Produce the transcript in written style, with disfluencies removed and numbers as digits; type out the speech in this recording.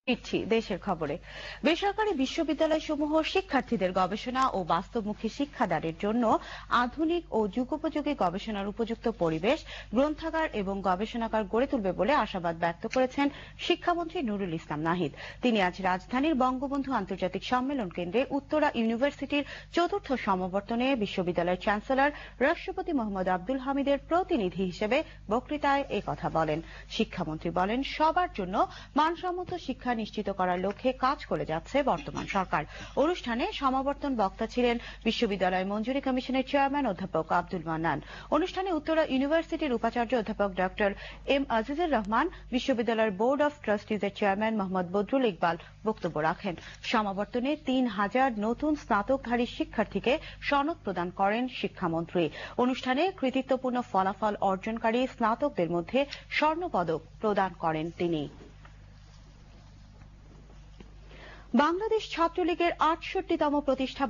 ফিরছি দেশের খবরে। বেসরকারি বিশ্ববিদ্যালয়সমূহ শিক্ষার্থীদের গবেষণা ও বাস্তবমুখী শিক্ষাদানের জন্য আধুনিক ও যুগোপযোগী গবেষণার উপযুক্ত পরিবেশ, গ্রন্থাগার এবং গবেষণাগার গড়ে তুলবে বলে আশাবাদ ব্যক্ত করেছেন শিক্ষামন্ত্রী নুরুল ইসলাম নাহিদ। তিনি আজ রাজধানীর বঙ্গবন্ধু আন্তর্জাতিক সম্মেলন কেন্দ্রে উত্তরা ইউনিভার্সিটির চতুর্থ সমাবর্তনে বিশ্ববিদ্যালয়ের চ্যান্সেলর রাষ্ট্রপতি মোহাম্মদ আব্দুল হামিদের প্রতিনিধি হিসেবে বক্তৃতায় একথা বলেন। শিক্ষামন্ত্রী বলেন, সবার জন্য মানসম্মত শিক্ষা নিশ্চিত করার লক্ষ্যে কাজ করে যাচ্ছে বর্তমান সরকার। অনুষ্ঠানে সমাবর্তন বক্তা ছিলেন বিশ্ববিদ্যালয় মঞ্জুরি কমিশনের চেয়ারম্যান অধ্যাপক আব্দুল মান্নান। অনুষ্ঠানে উত্তরা ইউনিভার্সিটির উপাচার্য অধ্যাপক ডক্টর এম আজিজুর রহমান, বিশ্ববিদ্যালয়ের বোর্ড অব ট্রাস্টিজের চেয়ারম্যান মোহাম্মদ বদরুল ইকবাল বক্তব্য রাখেন। সমাবর্তনে ৩,০০০ নতুন স্নাতকধারী শিক্ষার্থীকে সনদ প্রদান করেন শিক্ষামন্ত্রী। অনুষ্ঠানে কৃতিত্বপূর্ণ ফলাফল অর্জনকারী স্নাতকদের মধ্যে স্বর্ণপদক প্রদান করেন তিনি। বাংলাদেশ ছাত্রলীগের ৬৮তম প্রতিষ্ঠা